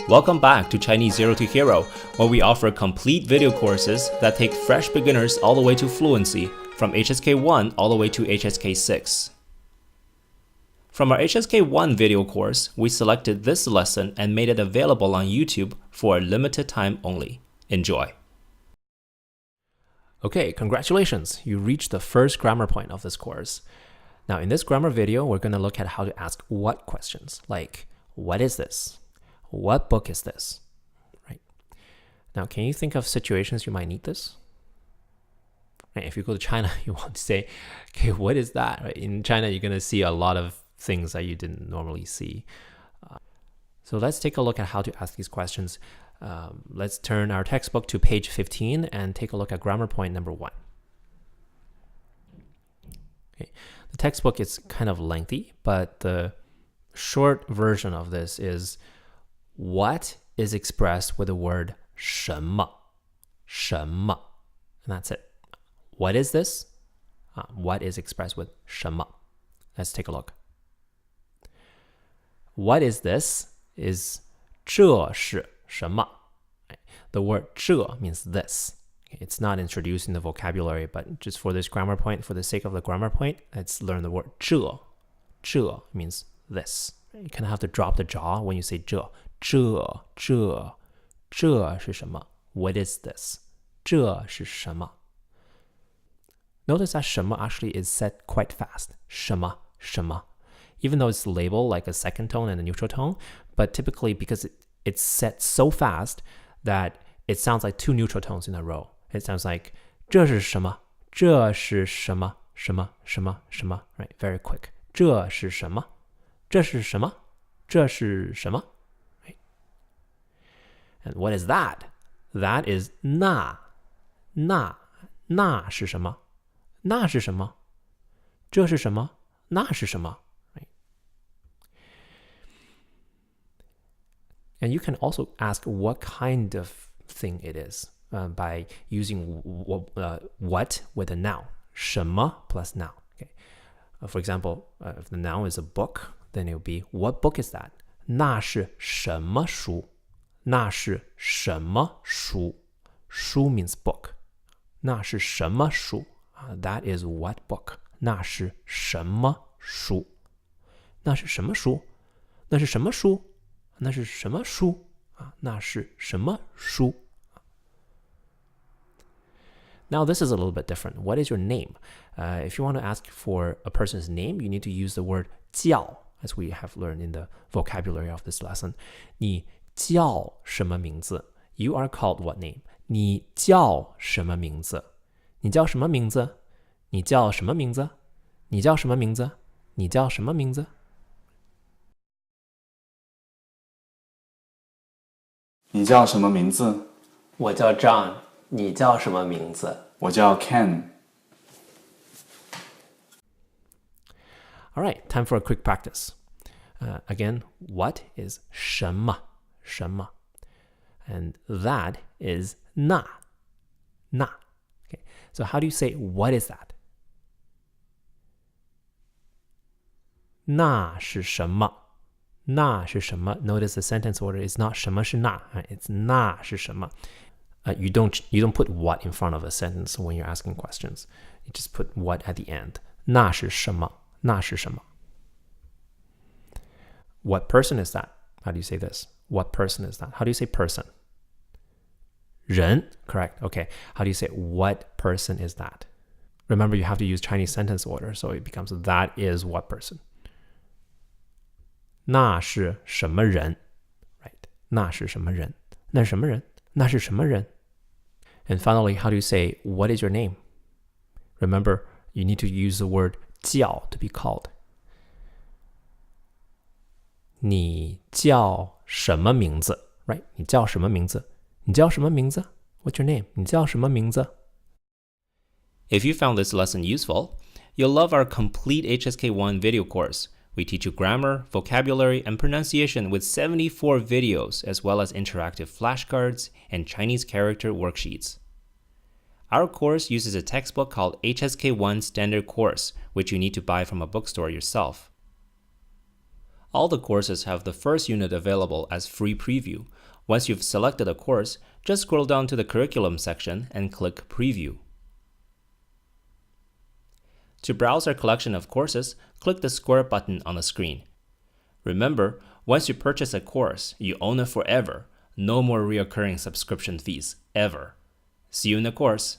Welcome back to Chinese Zero to Hero, where we offer complete video courses that take fresh beginners all the way to fluency, from HSK 1 all the way to HSK 6. From our HSK 1 video course, we selected this lesson and made it available on YouTube for a limited time only. Enjoy! Okay, congratulations! You reached the first grammar point of this course. Now, in this grammar video, we're going to look at how to ask what questions, like, what is this? What book is this? Right. Now, can you think of situations you might need this? Right, if you go to China, you want to say, okay, what is that? Right? In China, you're going to see a lot of things that you didn't normally see. So let's take a look at how to ask these questions. Let's turn our textbook to page 15 and take a look at grammar point number 1. Okay. The textbook is kind of lengthy, but the short version of this is what is expressed with the word 什么, 什么, and that's it. What is this? What is expressed with 什么? Let's take a look. What is this is 这是什么? The word 这 means this. It's not introduced in the vocabulary, but just for this grammar point, for the sake of the grammar point, let's learn the word 这. 这 means this. You kind of have to drop the jaw when you say 这. 这是什么? What is this? 这是什么? Notice that 什么 actually is said quite fast. 什么, 什么. Even though it's labeled like a second tone and a neutral tone, but typically because it's said so fast that it sounds like two neutral tones in a row. It sounds like 这是什么?这是什么?什么?什么?什么? Right, very quick. 这是什么?这是什么?这是什么? Right. And what is that? That is 那是什么?那是什么?这是什么?那是什么? Right. And you can also ask what kind of thing it is by using what with a noun. 什么 plus noun. Okay. For example, if the noun is a book, then it would be, what book is that? 那是什么书?那是什么书? 书 means book. 那是什么书? That is what book. 那是什么书? 那是什么书? 那是什么书? 那是什么书? 那是什么书? Now, this is a little bit different. What is your name? If you want to ask for a person's name, you need to use the word 叫, as we have learned in the vocabulary of this lesson. 你叫什么名字? You are called what name? 你叫什么名字? 你叫什么名字? 你叫什么名字? 你叫什么名字? 你叫什么名字? 你叫什么名字？我叫 John。你叫什么名字？我叫 Ken。 All right, time for a quick practice. Again, what is 什么? 什么? And that is 那. 那. Okay, so how do you say what is that? 那是什么? 那是什么? Notice the sentence order is not 什么是那, right? It's 那是什么? You don't put what in front of a sentence when you're asking questions. You just put what at the end. 那是什么? 那是什么? What person is that? How do you say this? What person is that? How do you say person? 人, correct. Okay. How do you say what person is that? Remember, you have to use Chinese sentence order, so it becomes that is what person. 那是什么人? Right. 那是什么人? 那是什么人? 那是什么人? And finally, how do you say, what is your name? Remember, you need to use the word 叫 to be called. 你叫什么名字? Right? 你叫什么名字? 你叫什么名字? What's your name? 你叫什么名字? If you found this lesson useful, you'll love our complete HSK1 video course. We teach you grammar, vocabulary, and pronunciation with 74 videos, as well as interactive flashcards and Chinese character worksheets. Our course uses a textbook called HSK1 Standard Course, which you need to buy from a bookstore yourself. All the courses have the first unit available as free preview. Once you've selected a course, just scroll down to the curriculum section and click Preview. To browse our collection of courses, click the square button on the screen. Remember, once you purchase a course, you own it forever. No more recurring subscription fees, ever. See you in the course.